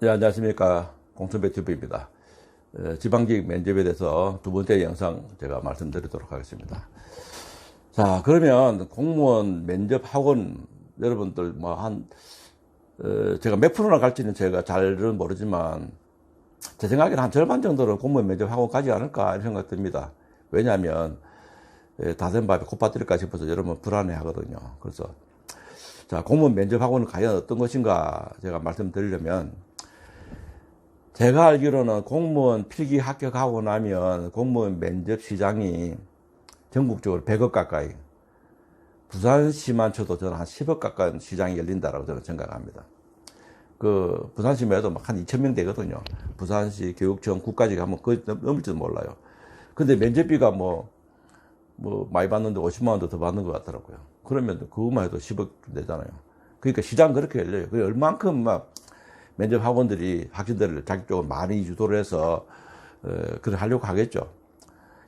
네, 안녕하십니까. 공천배 TV입니다. 지방직 면접에 대해서 두 번째 영상 제가 말씀드리도록 하겠습니다. 자, 그러면 공무원 면접 학원 여러분들 제가 몇 프로나 갈지는 제가 잘은 모르지만 제 생각에는 한 절반 정도는 공무원 면접 학원 가지 않을까 이런 생각 듭니다. 왜냐하면 다 된 밥에 콧바들일까 싶어서 여러분 불안해 하거든요. 그래서 자, 공무원 면접 학원은 과연 어떤 것인가 제가 말씀드리려면, 제가 알기로는 공무원 필기 합격하고 나면 공무원 면접 시장이 전국적으로 100억 가까이, 부산시만 쳐도 저는 한 10억 가까운 시장이 열린다라고 저는 생각합니다. 그 부산시만 해도 막 한 2,000명 되거든요. 부산시, 교육청, 국까지 가면 거의 넘을지도 몰라요. 근데 면접비가 많이 받는데 50만 원도 더 받는 것 같더라고요. 그러면 그것만 해도 10억 되잖아요. 그러니까 시장 그렇게 열려요. 그 얼만큼 막 면접 학원들이 학생들을 자격적으로 많이 유도를 해서 그걸 하려고 하겠죠.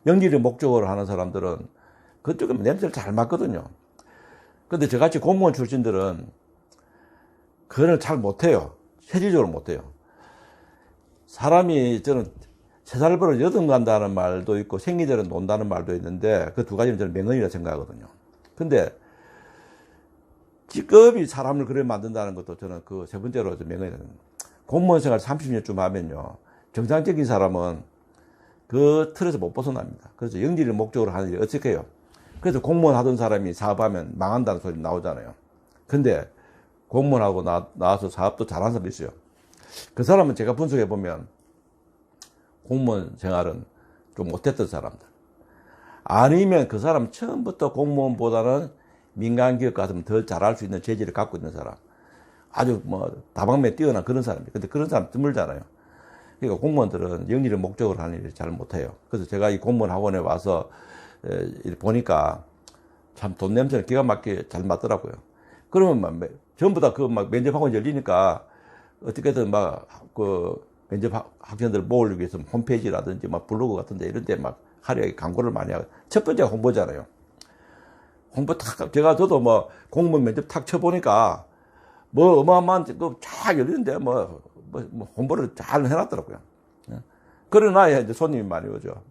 영리를 목적으로 하는 사람들은 그쪽에 냄새를 잘 맡거든요. 근데 저같이 공무원 출신들은 그걸 잘 못해요. 실질적으로 못해요. 사람이 저는 세살 벌어 여든 간다는 말도 있고 생리대로 논다는 말도 있는데 그 두 가지는 저는 명언이라 생각하거든요. 근데 직업이 사람을 그래 만든다는 것도 저는 그 세 번째로 명언이거든요. 공무원 생활 30년쯤 하면요, 정상적인 사람은 그 틀에서 못 벗어납니다. 그래서 영리를 목적으로 하는 일이 어떻게 해요? 그래서 공무원 하던 사람이 사업하면 망한다는 소리 나오잖아요. 근데 공무원하고 나와서 사업도 잘하는 사람이 있어요. 그 사람은 제가 분석해 보면 공무원 생활은 좀 못했던 사람들, 아니면 그 사람 처음부터 공무원보다는 민간기업 같으면 더 잘할 수 있는 재질을 갖고 있는 사람, 아주 다방면에 뛰어난 그런 사람이에요. 근데 그런 사람 드물잖아요. 그러니까 공무원들은 영리를 목적으로 하는 일을 잘 못해요. 그래서 제가 이 공무원 학원에 와서 보니까 참 돈 냄새는 기가 막히게 잘 맞더라고요. 그러면 전부 다 면접 학원 열리니까 어떻게든 면접 학생들 모으기 위해서 홈페이지라든지 블로그 같은데 이런 데 화려하게 광고를 많이 하고, 첫 번째가 홍보잖아요. 홍보 저도 공무원 면접 탁 쳐보니까 어마어마한 쫙 열리는데 홍보를 잘 해놨더라고요. 그러나 이제 손님이 많이 오죠.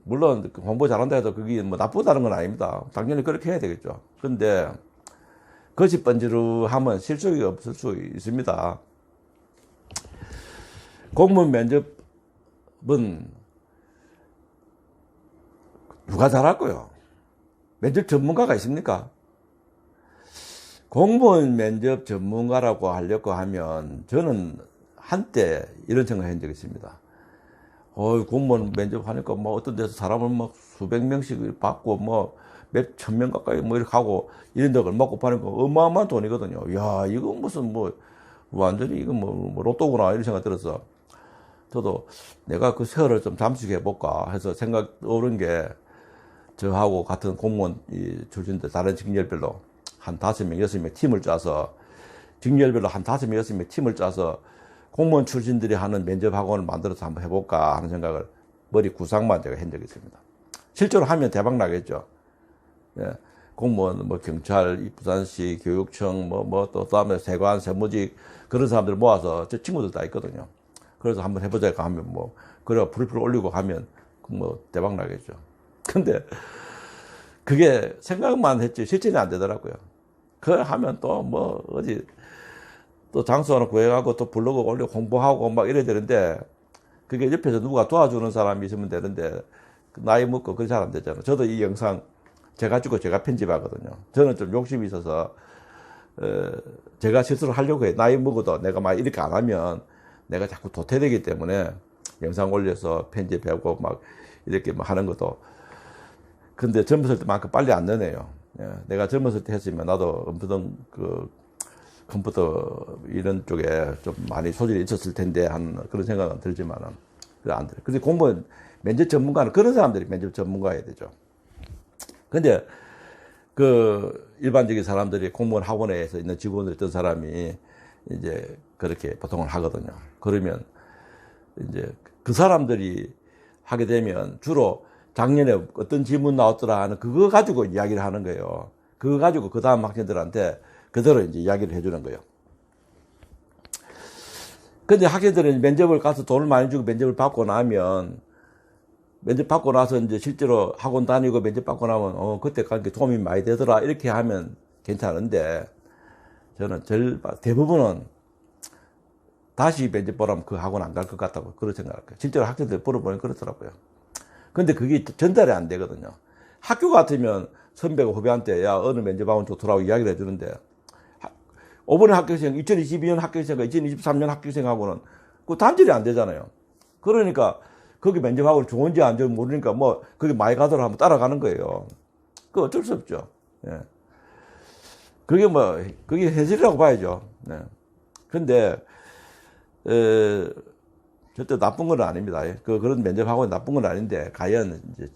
물론 홍보 잘한다 해도 그게 나쁘다는 건 아닙니다. 당연히 그렇게 해야 되겠죠. 근데 거짓 번지르하면 실속이 없을 수 있습니다. 공무원 면접은 누가 잘할까요? 면접 전문가가 있습니까? 공무원 면접 전문가라고 하려고 하면 저는 한때 이런 생각을 한 적이 있습니다. 공무원 면접 하니까 어떤 데서 사람을 수백 명씩 받고 몇 천 명 가까이 이렇게 하고 이런 데를 먹고 파니까 어마어마한 돈이거든요. 야, 이거 무슨 완전히 이거 로또구나 이런 생각 들어서 저도 내가 그 세월을 좀 잠식해 볼까 해서 생각 떠오른 게, 저하고 같은 공무원 출신들 다른 직렬별로 한 5명, 6명 팀을 짜서, 직렬별로 한 5명, 6명 팀을 짜서 공무원 출신들이 하는 면접 학원을 만들어서 한번 해볼까 하는 생각을 머리 구상만 제가 한 적이 있습니다. 실제로 하면 대박 나겠죠. 예, 공무원, 경찰, 부산시, 교육청, 또 다음에 세관, 세무직, 그런 사람들 모아서 제 친구들 다 있거든요. 그래서 한번 해보자 하면 그래, 풀풀 올리고 하면 대박 나겠죠. 근데 그게 생각만 했지 실천이 안 되더라고요. 그걸 하면 또 어디 또 장소 하나 구해가고 또 블로그 올리고 홍보하고 이래야 되는데, 그게 옆에서 누가 도와주는 사람이 있으면 되는데 나이 먹고 그게 잘 안 되잖아요. 저도 이 영상 제가 편집하거든요. 저는 좀 욕심이 있어서 제가 스스로 하려고 해요. 나이 먹어도 내가 이렇게 안 하면 내가 자꾸 도태되기 때문에 영상 올려서 편집하고 이렇게 하는 것도. 근데 젊었을 때만큼 빨리 안 되네요. 내가 젊었을 때 했으면 나도 엄청 컴퓨터 이런 쪽에 좀 많이 소질이 있었을 텐데 하는 그런 생각은 들지만은 안 돼요. 근데 공무원 면접 전문가는 그런 사람들이 면접 전문가여야 되죠. 근데 일반적인 사람들이 공무원 학원에서 있는 직원들 어떤 사람이 이제 그렇게 보통을 하거든요. 그러면 이제 그 사람들이 하게 되면 주로 작년에 어떤 질문 나왔더라 하는 그거 가지고 이야기를 하는 거예요. 그거 가지고 그 다음 학생들한테 그대로 이제 이야기를 해주는 거예요. 근데 학생들은 면접을 가서 돈을 많이 주고 면접을 받고 나면, 면접 받고 나서 이제 실제로 학원 다니고 면접 받고 나면, 그때 가니까 도움이 많이 되더라. 이렇게 하면 괜찮은데, 저는 대부분은 다시 면접 보라면 그 학원 안 갈 것 같다고 그런 생각할 거예요. 실제로 학생들 물어보면 그렇더라고요. 근데 그게 전달이 안 되거든요. 학교 같으면 선배가 후배한테 야 어느 면접하면 좋더라고 이야기를 해주는데 이번에 합격생 2022년 합격생과 2023년 합격생하고는 그 단절이 안 되잖아요. 그러니까 거기 면접하고 좋은지 안 좋은지 모르니까 뭐 거기 많이 가더라 하면 따라가는 거예요. 그 어쩔 수 없죠. 예. 그게 현실이라고 봐야죠. 네. 근데 절대 나쁜 건 아닙니다. 그런 면접하고 나쁜 건 아닌데, 과연, 이제,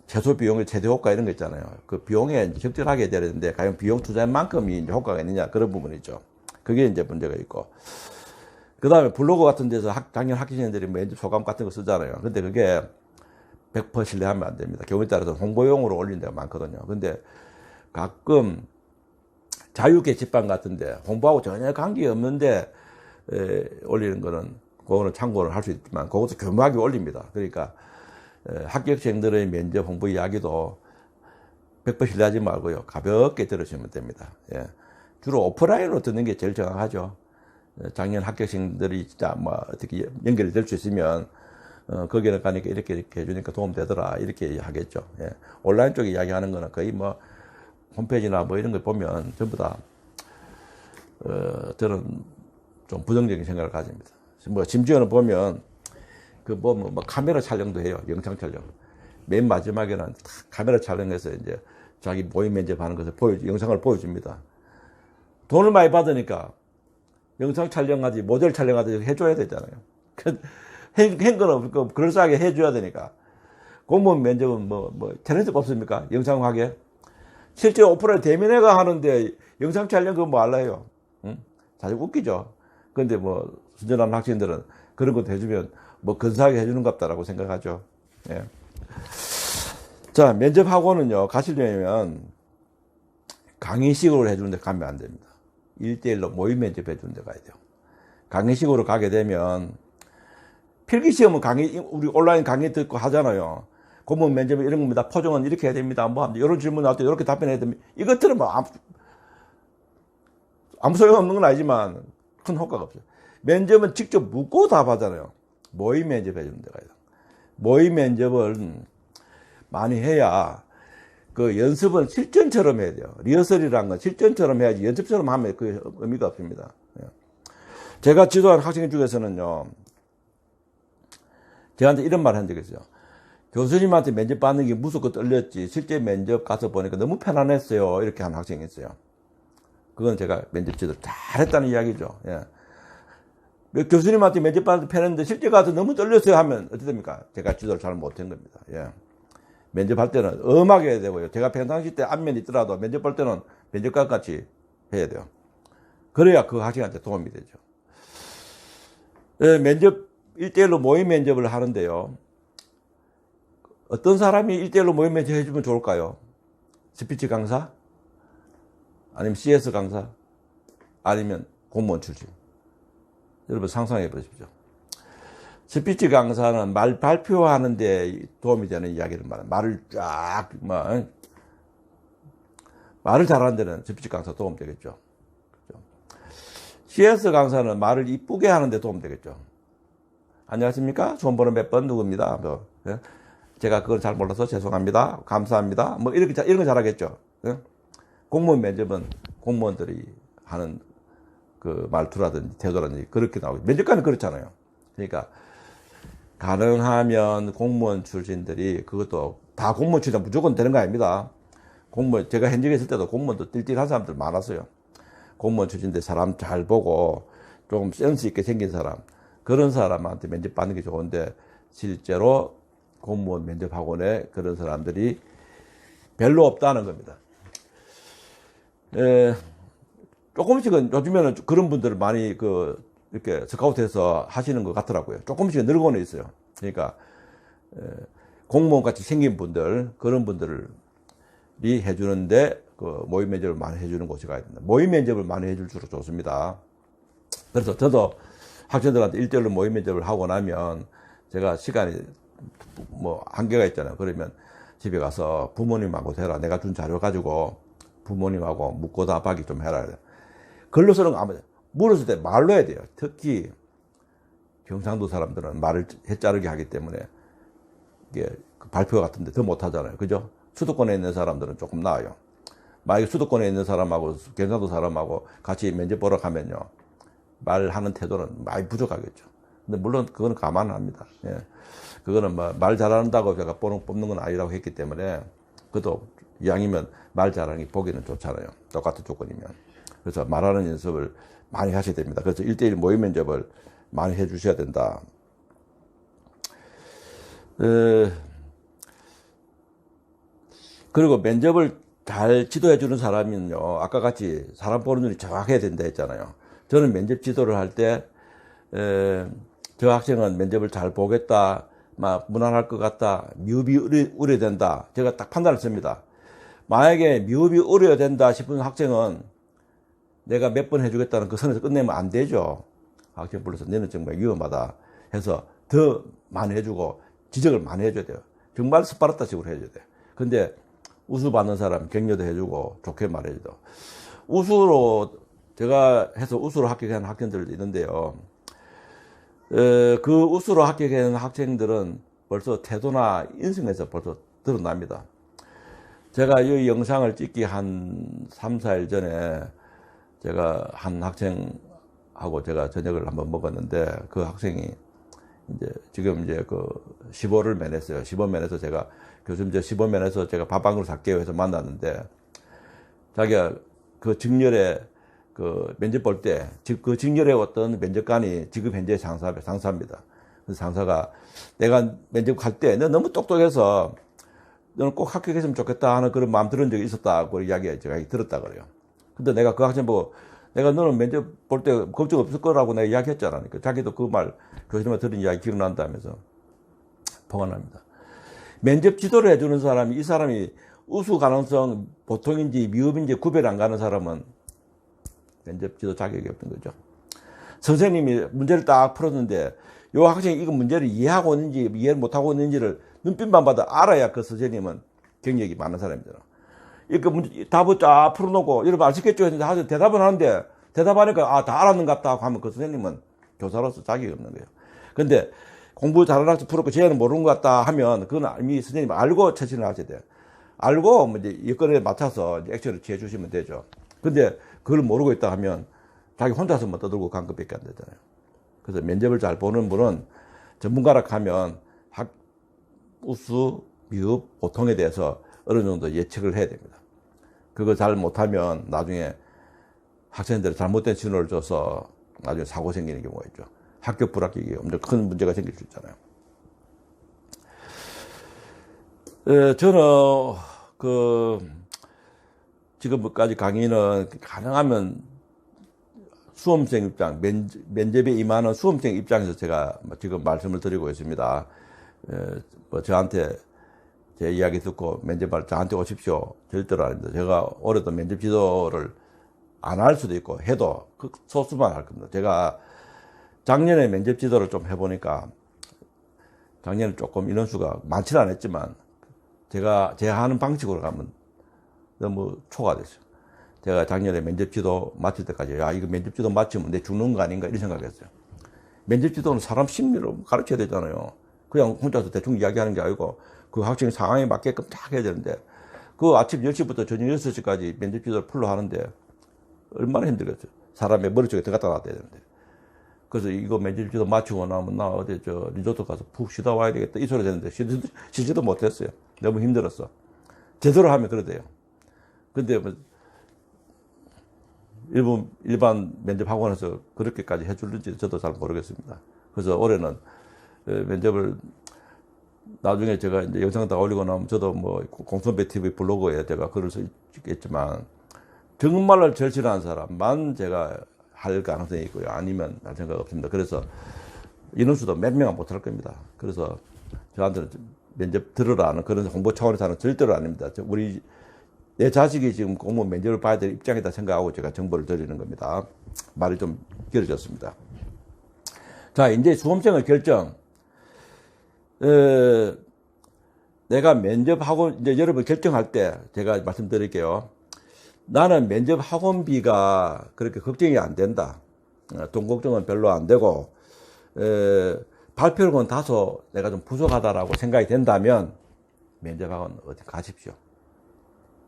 최소 비용의 최대 효과 이런 거 있잖아요. 그 비용에 적절하게 돼야 되는데, 과연 비용 투자한 만큼이 이제 효과가 있느냐, 그런 부분이죠. 그게 이제 문제가 있고. 그 다음에 블로그 같은 데서 작년 학생들이 면접 소감 같은 거 쓰잖아요. 근데 그게 100% 신뢰하면 안 됩니다. 경우에 따라서 홍보용으로 올린 데가 많거든요. 근데 가끔 자유 게시판 같은데 홍보하고 전혀 관계없는데 올리는 거는 그거는 참고를 할 수 있지만 그것도 교묘하게 올립니다. 그러니까 합격생들의 면접 홍보 이야기도 100% 신뢰하지 말고요. 가볍게 들으시면 됩니다. 예. 주로 오프라인으로 듣는 게 제일 정확하죠. 작년 합격생들이 진짜 뭐 어떻게 연결이 될 수 있으면 거기는 가니까 이렇게 해주니까 도움 되더라 이렇게 하겠죠. 예. 온라인 쪽에 이야기하는 거는 거의 뭐 홈페이지나 뭐 이런 걸 보면 전부 다 저는 좀 부정적인 생각을 가집니다. 뭐 심지어는 보면 뭐 카메라 촬영도 해요. 영상 촬영. 맨 마지막에는 카메라 촬영해서 이제 자기 모의 면접하는 것을 영상을 보여줍니다. 돈을 많이 받으니까 영상 촬영하지 모델 촬영하지 해줘야 되잖아요. 한 거는 그럴싸하게 해줘야 되니까. 공무원 면접은 탤런트가 없습니까? 영상하게. 실제 오프라인 대면회가 하는데 영상 촬영 그거 뭐 할래요? 응? 사실 웃기죠. 근데 순전한 학생들은 그런 것도 해주면 근사하게 해주는 것 같다라고 생각하죠. 예. 자, 면접학원은요, 가시려면 강의식으로 해주는 데 가면 안 됩니다. 1대1로 모의 면접 해주는 데 가야 돼요. 강의식으로 가게 되면 필기시험은 우리 온라인 강의 듣고 하잖아요. 공무원 면접은 이런 겁니다. 포정은 이렇게 해야 됩니다. 이런 질문 나올 때 이렇게 답변해야 됩니다. 이것들은 아무 소용없는 건 아니지만 큰 효과가 없어요. 면접은 직접 묻고 답하잖아요. 모의 면접 해주는 데가 있어요. 모의 면접은 많이 해야 그 연습은 실전처럼 해야 돼요. 리허설이라는 건 실전처럼 해야지 연습처럼 하면 그 의미가 없습니다. 제가 지도한 학생 중에서는요, 저한테 이런 말 한 적이 있어요. 교수님한테 면접 받는 게 무섭고 떨렸지 실제 면접 가서 보니까 너무 편안했어요. 이렇게 한 학생이 있어요. 그건 제가 면접 지도 잘했다는 이야기죠. 예. 교수님한테 면접 받는 편했는데 실제 가서 너무 떨렸어요 하면 어떻게 됩니까? 제가 지도를 잘 못한 겁니다. 예. 면접할 때는 엄하게 해야 되고요. 제가 평상시 때 안면이 있더라도 면접할 때는 면접관 같이 해야 돼요. 그래야 그 학생한테 도움이 되죠. 예, 면접 1대1로 모의 면접을 하는데요. 어떤 사람이 1대1로 모의 면접 해주면 좋을까요? 스피치 강사? 아니면 CS 강사? 아니면 공무원 출신? 여러분 상상해 보십시오. 스피치 강사는 말 발표하는데 도움이 되는 이야기를 말해요. 말을 잘하는 데는 스피치 강사 도움 되겠죠. CS 강사는 말을 이쁘게 하는데 도움 되겠죠. 안녕하십니까? 처음 보는 몇 번 누구입니다. 제가 그걸 잘 몰라서 죄송합니다. 감사합니다. 이런 거 잘하겠죠. 공무원 면접은 공무원들이 하는 그 말투라든지 태도라든지 그렇게 나오고, 면접관은 그렇잖아요. 그러니까, 가능하면 공무원 출신들이 그것도 다 공무원 출신 무조건 되는 거 아닙니다. 제가 현직에 있을 때도 공무원도 띨띨한 사람들 많았어요. 공무원 출신들 사람 잘 보고 좀 센스 있게 생긴 사람, 그런 사람한테 면접 받는 게 좋은데, 실제로 공무원 면접 학원에 그런 사람들이 별로 없다는 겁니다. 조금씩은 요즘에는 그런 분들을 많이 이렇게 스카우트해서 하시는 것 같더라고요. 조금씩은 늘고는 있어요. 그러니까 공무원 같이 생긴 분들, 그런 분들이 해주는데 모의 면접을 많이 해주는 곳이 가야 된다. 모의 면접을 많이 해줄수록 좋습니다. 그래서 저도 학생들한테 일대일로 모의 면접을 하고 나면 제가 시간이 뭐 한계가 있잖아요. 그러면 집에 가서 부모님하고 해라. 내가 준 자료 가지고 부모님하고 묻고 답하기 좀 해라. 글로 쓰는 거 아무 물었을 때 말로 해야 돼요. 특히 경상도 사람들은 말을 해자르게 하기 때문에 이게 발표 같은데 더 못하잖아요. 그죠? 수도권에 있는 사람들은 조금 나아요. 만약에 수도권에 있는 사람하고 경상도 사람하고 같이 면접 보러 가면요. 말하는 태도는 많이 부족하겠죠. 근데 물론 그거는 감안합니다. 예. 그거는 뭐 말 잘한다고 제가 뽑는 건 아니라고 했기 때문에 그것도 이왕이면 말 잘하는 게 보기는 좋잖아요. 똑같은 조건이면. 그래서 말하는 연습을 많이 하셔야 됩니다. 그래서 1대1 모의 면접을 많이 해 주셔야 된다. 그리고 면접을 잘 지도해 주는 사람은요, 아까 같이 사람 보는 눈이 정확해야 된다 했잖아요. 저는 면접 지도를 할 때, 저 학생은 면접을 잘 보겠다, 막 무난할 것 같다, 미흡이 우려된다. 제가 딱 판단을 씁니다. 만약에 미흡이 우려된다 싶은 학생은 내가 몇 번 해주겠다는 그 선에서 끝내면 안 되죠. 학생 불러서 너는 정말 위험하다 해서 더 많이 해주고 지적을 많이 해줘야 돼요. 정말 스파르타식으로 해줘야 돼요. 근데 우수 받는 사람 격려도 해주고 좋게 말해줘도 우수로 제가 해서 우수로 합격한 학생들도 있는데요. 그 우수로 합격한 학생들은 벌써 태도나 인성에서 벌써 드러납니다. 제가 이 영상을 찍기 한 3, 4일 전에 제가 한 학생하고 제가 저녁을 한번 먹었는데 그 학생이 이제 지금 이제 그 15를 면했어요. 15 면해서 제가 교수님 저 15 면해서 제가 밥 한 그릇 살게요 해서 만났는데 자기가 그 직렬에 그 면접 볼 때 그 직렬에 어떤 면접관이 지금 현재 상사입니다. 그래서 상사가 내가 면접 갈 때 너 너무 똑똑해서 너는 꼭 합격했으면 좋겠다 하는 그런 마음 들은 적이 있었다고 제가 들었다 그래요. 근데 내가 그 학생 보고 내가 너는 면접 볼 때 걱정 없을 거라고 내가 이야기했잖아. 그러니까 자기도 그 말 교수님한테 들은 이야기 기억난다면서 포괄합니다. 면접 지도를 해주는 사람이 이 사람이 우수 가능성 보통인지 미흡인지 구별 안 가는 사람은 면접 지도 자격이 없는 거죠. 선생님이 문제를 딱 풀었는데 요 학생이 이거 문제를 이해하고 있는지 이해를 못하고 있는지를 눈빛만 봐도 알아야 그 선생님은 경력이 많은 사람이잖아. 이거 문제 답을 쫙 풀어놓고 여러분 아시겠죠? 했는데 대답은 하는데 대답하니까 다 알았는갑다 하고 하면 그 선생님은 교사로서 자격이 없는 거예요. 근데 공부 잘하는 학생 풀었고 쟤는 모르는 것 같다 하면 그건 이미 선생님 알고 처신을 하셔야 돼요. 알고 뭐 이제 여건에 맞춰서 이제 액션을 취해 주시면 되죠. 근데 그걸 모르고 있다 하면 자기 혼자서만 떠들고 간 것밖에 안 되잖아요. 그래서 면접을 잘 보는 분은 전문가라 하면 우수, 미흡, 보통에 대해서 어느 정도 예측을 해야 됩니다. 그거 잘 못하면 나중에 학생들이 잘못된 신호를 줘서 나중에 사고 생기는 경우가 있죠. 합격 불합격이 엄청 큰 문제가 생길 수 있잖아요. 저는 지금까지 강의는 가능하면 수험생 입장, 면접에 임하는 수험생 입장에서 제가 지금 말씀을 드리고 있습니다. 뭐 저한테 제 이야기 듣고 면접을 저한테 오십시오. 절대로 아닙니다. 제가 올해도 면접 지도를 안 할 수도 있고 해도 그 소수만 할 겁니다. 제가 작년에 면접 지도를 좀 해보니까 작년에 조금 인원수가 많지는 않았지만 제가 하는 방식으로 가면 너무 초과됐어요. 제가 작년에 면접 지도 마칠 때까지 야 이거 면접 지도 마치면 내 죽는 거 아닌가 이런 생각했어요. 면접 지도는 사람 심리로 가르쳐야 되잖아요. 그냥 혼자서 대충 이야기하는 게 아니고 그 학생 상황에 맞게끔 딱 해야 되는데 그 아침 10시부터 저녁 6시까지 면접 지도를 풀로 하는데 얼마나 힘들겠어요. 사람의 머릿속에 들어갔다 놨다 해야 되는데. 그래서 이거 면접 지도 마치고 나면 나 어디 리조트 가서 푹 쉬다 와야 되겠다 이 소리 되는데 쉬지도 못했어요. 너무 힘들었어. 제대로 하면 그래 돼요. 근데 뭐 일반 면접 학원에서 그렇게까지 해줄는지 저도 잘 모르겠습니다. 그래서 올해는 면접을 나중에 제가 이제 영상 다 올리고 나면 저도 뭐 공선배 TV 블로그에 제가 글을 쓰겠지만 정말로 절실한 사람만 제가 할 가능성이 있고요. 아니면 할 생각 없습니다. 그래서 인원수도 몇 명은 못 할 겁니다. 그래서 저한테는 면접 들으라는 그런 홍보 차원에서 하는 절대로 아닙니다. 우리 내 자식이 지금 공무원 면접을 봐야 될 입장이다 생각하고 제가 정보를 드리는 겁니다. 말이 좀 길어졌습니다. 자, 이제 수험생을 결정. 내가 면접하고, 이제 여러분 결정할 때 제가 말씀드릴게요. 나는 면접 학원비가 그렇게 걱정이 안 된다. 돈 걱정은 별로 안 되고, 발표력은 다소 내가 좀 부족하다라고 생각이 된다면, 면접학원 어디 가십시오.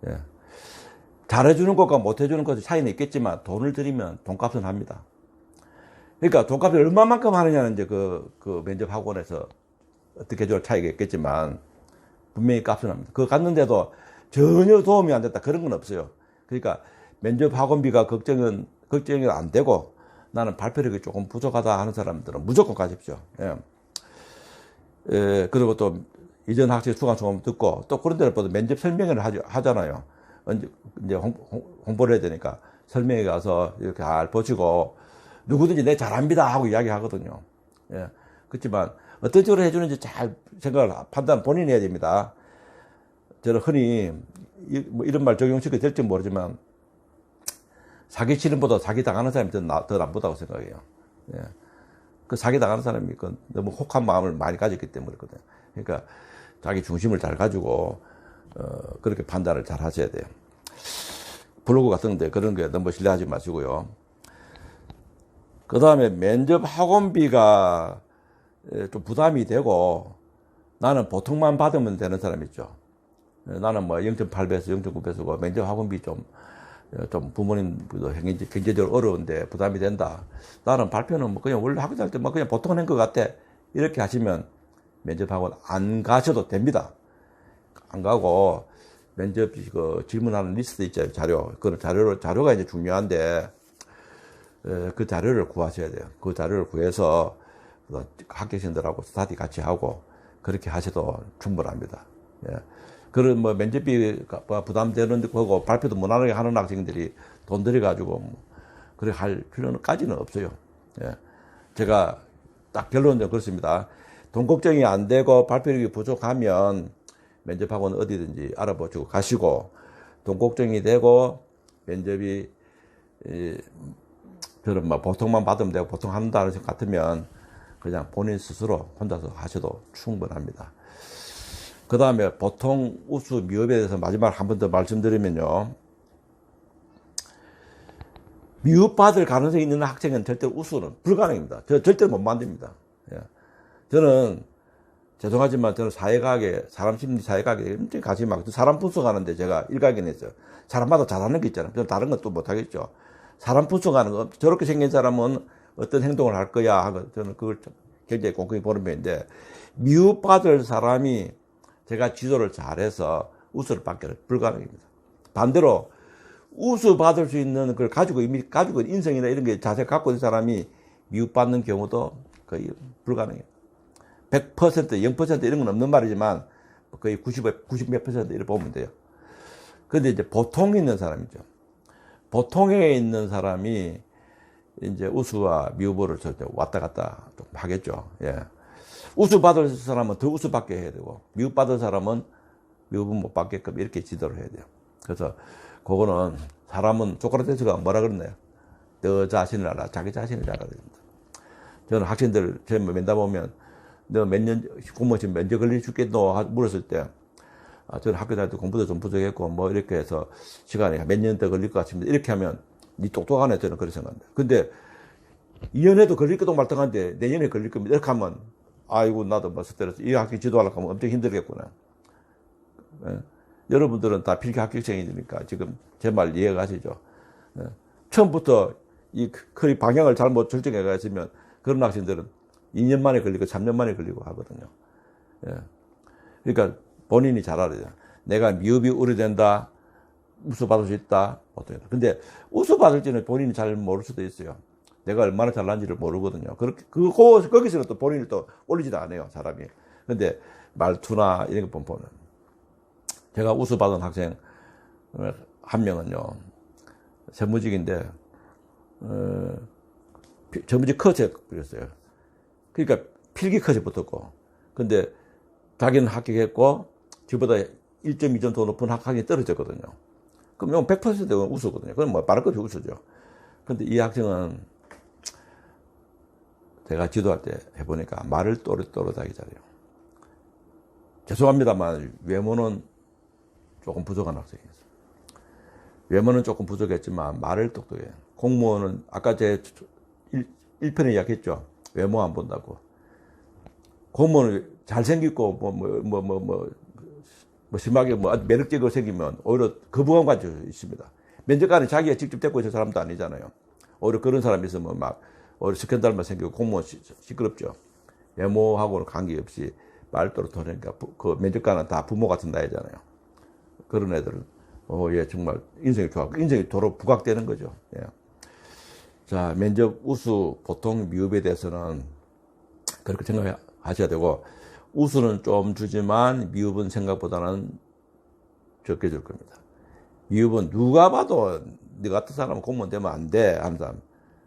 예. 잘해주는 것과 못해주는 것의 차이는 있겠지만, 돈을 들이면 돈값은 합니다. 그러니까 돈값을 얼마만큼 하느냐는 이제 그 면접학원에서 어떻게 해줄 차이가 있겠지만, 분명히 값은 합니다. 그거 갔는데도 전혀 도움이 안 됐다. 그런 건 없어요. 그러니까 면접 학원비가 걱정이 안 되고 나는 발표력이 조금 부족하다 하는 사람들은 무조건 가십시오. 예. 그리고 또 이전 학생 수강 소감 듣고 또 그런 데를 보도 면접 설명회를 하잖아요. 이제 홍보를 해야 되니까 설명회 가서 이렇게 잘 보시고 누구든지 내 잘합니다 하고 이야기하거든요. 예. 그렇지만 어떤 식으로 해주는지 잘 판단 본인이 해야 됩니다. 저는 흔히 이런 말 적용시켜 될지 모르지만 사기 치는보다 사기 당하는 사람이 더 나쁘다고 생각해요. 예. 그 사기 당하는 사람이 너무 혹한 마음을 많이 가졌기 때문에 그렇거든요. 그러니까 자기 중심을 잘 가지고 그렇게 판단을 잘 하셔야 돼요. 블로그 같은데 그런 게 너무 신뢰하지 마시고요. 그 다음에 면접 학원비가 좀 부담이 되고 나는 보통만 받으면 되는 사람 있죠. 나는 뭐 0.8배에서 0.9배수고 면접 학원비 좀 부모님도 경제적으로 어려운데 부담이 된다. 나는 발표는 뭐 그냥 원래 학교 다닐 때 뭐 그냥 보통 한 것 같아. 이렇게 하시면 면접 학원 안 가셔도 됩니다. 안 가고 면접 질문하는 리스트 있잖아요. 자료. 그 자료가 이제 중요한데 그 자료를 구하셔야 돼요. 그 자료를 구해서 합격생들하고 스터디 같이 하고 그렇게 하셔도 충분합니다. 예. 그런 뭐 면접비가 부담되는 거고 발표도 무난하게 하는 학생들이 돈 들여가지고 그렇게 할 필요는까지는 없어요. 예. 제가 딱 결론은 그렇습니다. 돈 걱정이 안 되고 발표력이 부족하면 면접학원 어디든지 알아보시고 가시고 돈 걱정이 되고 면접이 저는 뭐 보통만 받으면 되고 보통 한다는 것 같으면 그냥 본인 스스로 혼자서 하셔도 충분합니다. 그 다음에 보통 우수 미흡에 대해서 마지막 한 번 더 말씀드리면요. 미흡받을 가능성이 있는 학생은 절대로 우수는 불가능입니다. 절대로 못 만듭니다. 예. 저는 죄송하지만 저는 사회과학에 사람 심리 사회과학에 엄청 관심이 많고 사람 분석하는데 제가 일각견했어요. 사람마다 잘하는 게 있잖아요. 저는 다른 건 또 못하겠죠. 사람 분석하는 거 저렇게 생긴 사람은 어떤 행동을 할 거야 하고 저는 그걸 굉장히 꼼꼼히 보는 편인데 미흡받을 사람이 제가 지도를 잘해서 우수를 받기는 불가능합니다. 반대로 우수 받을 수 있는 걸 이미 가지고 인성이나 이런 게 자세 갖고 있는 사람이 미흡받는 경우도 거의 불가능해요. 100%, 0% 이런 건 없는 말이지만 거의 90몇 퍼센트 이렇게 보면 돼요. 근데 이제 보통에 있는 사람이죠. 보통에 있는 사람이 이제 우수와 미흡을 절대 왔다 갔다 좀 하겠죠. 예. 우수 받을 사람은 더 우수 받게 해야 되고, 미흡 받을 사람은 미흡은 못 받게끔 이렇게 지도를 해야 돼요. 그래서 그거는 사람은 소크라테스가 뭐라 그랬나요? 너 자신을 알아. 자기 자신을 알아야 됩니다. 저는 학생들 제 면담 보면 너 몇 년 공무원 지금 면접 걸릴 수 있겠노 물었을 때 저는 학교 다닐 때 공부도 좀 부족했고 뭐 이렇게 해서 시간이 몇 년 더 걸릴 것 같습니다. 이렇게 하면 니 똑똑하네. 저는 그렇게 생각합니다. 근데 2년에도 걸릴 것도 말등한데 내년에 걸릴 겁니다. 이렇게 하면 아이고 나도 뭐 스트레스 이 학교 지도하려고 하면 엄청 힘들겠구나. 예. 여러분들은 다 필기 합격생이니까 지금 제 말 이해가시죠? 예. 처음부터 이 커리 방향을 잘못 결정해 가시면 그런 학생들은 2년 만에 걸리고 3년 만에 걸리고 하거든요. 예. 그러니까 본인이 잘 알아야 돼요. 내가 미흡이 우려된다. 우수 받을 수 있다. 근데 우수 받을지는 본인이 잘 모를 수도 있어요. 내가 얼마나 잘난지를 모르거든요. 거기서는 또 본인을 또 올리지도 않아요, 사람이. 근데 말투나 이런 거 보면. 제가 우수 받은 학생 한 명은요, 세무직인데, 전문직 커세 그랬어요. 그러니까 필기 커세 붙었고, 근데 자기는 합격했고, 저보다 1.2점 더 높은 학생이 떨어졌거든요. 그럼 100% 우수거든요. 그럼 뭐 말할 것 없이 우수죠. 근데 이 학생은 제가 지도할 때 해보니까 말을 또렷또렷하게 잘해요. 죄송합니다만 외모는 조금 부족한 학생이었어요. 외모는 조금 부족했지만 말을 똑똑해요. 공무원은 아까 제 1편에 이야기했죠. 외모 안 본다고. 공무원은 잘생기고 심하게 아주 매력적으로 생기면 오히려 거부감 가지고 있습니다. 면접관은 자기가 직접 데리고 있을 사람도 아니잖아요. 오히려 그런 사람이 있으면 막 오히려 스캔들만 생기고 공무원 시끄럽죠. 외모하고는 관계없이 말도로 도니까 그 면접관은 다 부모 같은 나이잖아요. 그런 애들은 예, 정말 인생이 좋아. 인생이 도로 부각되는 거죠. 예. 자, 면접 우수 보통 미흡에 대해서는 그렇게 생각하셔야 되고, 우수는 좀 주지만 미흡은 생각보다는 적게 줄 겁니다. 미흡은 누가 봐도 네 같은 사람은 공무원 되면 안 돼 하는 사람.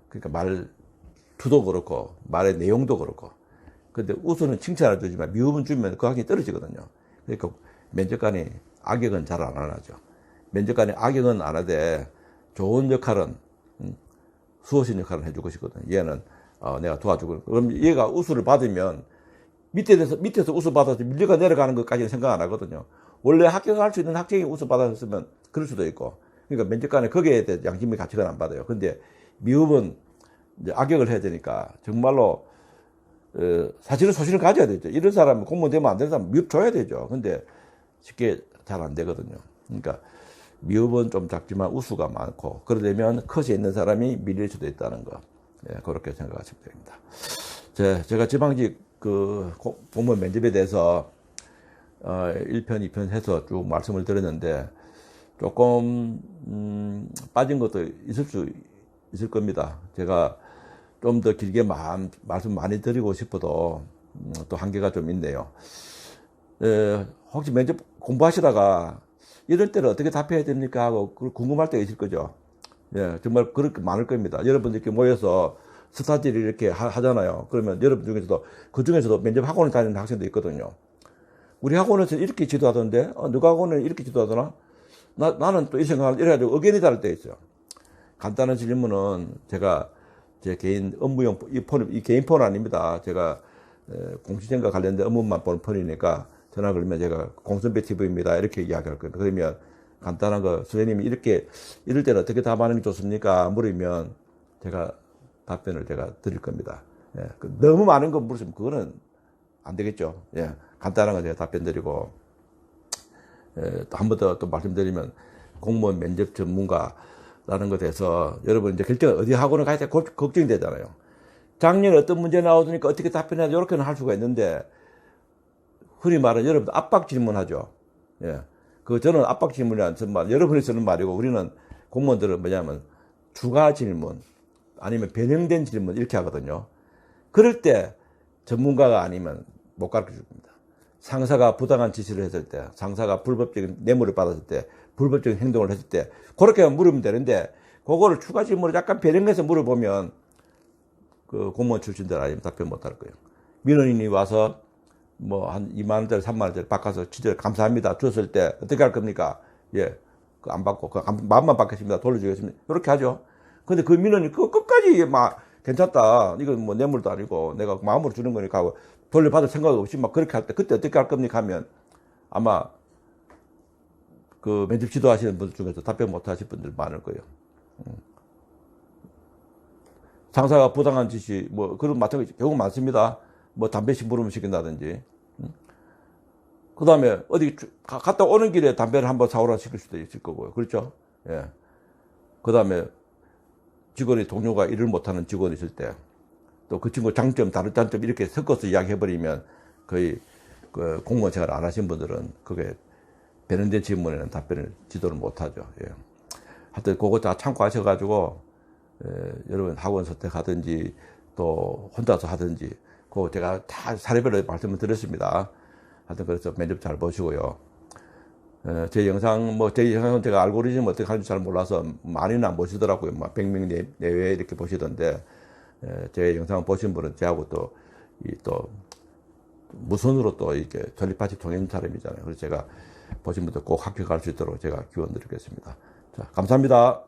그러니까 말투도 그렇고 말의 내용도 그렇고. 근데 우수는 칭찬을 주지만 미흡은 주면 그 학생이 떨어지거든요. 그러니까 면접관이 악역은 잘 안 하죠. 면접관이 악역은 안 하되 좋은 역할은 수호신 역할을 해주고 싶거든요. 얘는 내가 도와주고. 그럼 얘가 우수를 받으면 밑에서 우수 받아서 밀려가 내려가는 것까지는 생각 안 하거든요. 원래 합격할 수 있는 학생이 우수 받았으면 그럴 수도 있고. 그러니까 면접관에 거기에 대해 양심의 가치가 안 받아요. 근데 미흡은 이제 악역을 해야 되니까 정말로 사실은 소신을 가져야 되죠. 이런 사람은 공무원 되면 안 되는 사람 미흡 줘야 되죠. 근데 쉽게 잘 안 되거든요. 그러니까 미흡은 좀 작지만 우수가 많고 그러려면 컷이 있는 사람이 밀릴 수도 있다는 거. 예, 그렇게 생각하시면 됩니다. 제가 지방직 공무원 면접에 대해서 1편, 2편 해서 쭉 말씀을 드렸는데 조금 빠진 것도 있을 겁니다. 제가 좀 더 길게 말씀 많이 드리고 싶어도 또 한계가 좀 있네요. 혹시 면접 공부하시다가 이럴 때는 어떻게 답해야 됩니까 하고 궁금할 때가 있을 거죠. 예, 정말 그렇게 많을 겁니다. 여러분들 이렇게 모여서 스타디를 이렇게 하잖아요. 그러면 여러분 중에서도 그 중에서도 면접 학원을 다니는 학생도 있거든요. 우리 학원에서 이렇게 지도하던데 누가 학원에 이렇게 지도하더나? 나는 또 이 생각을 이래가지고 의견이 다를 때 있어요. 간단한 질문은 제가 제 개인 업무용 이 개인 폰 아닙니다. 제가 공시생과 관련된 업무만 보는 폰이니까 전화 걸면 제가 공선배 TV입니다. 이렇게 이야기할 겁니다. 그러면 간단한 거 선생님이 이럴 때는 어떻게 답하는 게 좋습니까? 물으면 제가 답변을 제가 드릴 겁니다. 예, 너무 많은 거 물으시면 그거는 안 되겠죠. 예, 간단한 거 제가 답변 드리고 또 한 번 더 또 말씀드리면 공무원 면접 전문가라는 것에 대해서 여러분 이제 결정 어디 학원을 가야 돼 걱정이 되잖아요. 작년에 어떤 문제 나오니까 어떻게 답변해야 돼 이렇게는 할 수가 있는데 흔히 말하는 여러분 압박 질문하죠. 예. 저는 압박 질문이라는 말, 여러분이 쓰는 말이고, 우리는 공무원들은 뭐냐면, 추가 질문, 아니면 변형된 질문, 이렇게 하거든요. 그럴 때, 전문가가 아니면 못 가르쳐 줍니다. 상사가 부당한 지시를 했을 때, 상사가 불법적인 뇌물을 받았을 때, 불법적인 행동을 했을 때, 그렇게 물으면 되는데, 그거를 추가 질문을 약간 변형해서 물어보면, 그 공무원 출신들 아니면 답변 못 할 거예요. 민원인이 와서, 한 2만원짜리, 3만원짜리 바꿔서 취재를 감사합니다. 줬을 때 어떻게 할 겁니까? 예. 안 받고, 마음만 받겠습니다. 돌려주겠습니다. 이렇게 하죠. 근데 그 민원이 끝까지 괜찮다. 이건 뭐 뇌물도 아니고 내가 마음으로 주는 거니까 하고 돌려받을 생각 없이 그렇게 할 때 그때 어떻게 할 겁니까? 하면 아마 그 면접 지도하시는 분들 중에서 답변 못 하실 분들 많을 거예요. 상사가 부당한 지시, 그런 마찬가지 경우 많습니다. 담배 심부름을 시킨다든지. 그 다음에 어디 갔다 오는 길에 담배를 한번 사오라 시킬 수도 있을 거고요. 그렇죠? 예. 그 다음에 동료가 일을 못하는 직원이 있을 때, 또 그 친구 장점, 다른 장점 이렇게 섞어서 이야기해버리면 거의 그 공무원 생활 안 하신 분들은 그게 변형된 질문에는 답변을 지도를 못하죠. 예. 하여튼 그거 다 참고하셔가지고, 여러분 학원 선택하든지 또 혼자서 하든지, 그거 제가 다 사례별로 말씀을 드렸습니다. 하여튼 그래서 면접 잘 보시고요. 제 영상은 제가 알고리즘 어떻게 하는지 잘 몰라서 많이는 안 보시더라고요. 100명 내외에 이렇게 보시던데, 제 영상 보신 분은 저하고 또 무선으로 또 이렇게 전립하시 통행 사람이잖아요. 그래서 제가 보신 분들 꼭 합격할 수 있도록 제가 기원 드리겠습니다. 자, 감사합니다.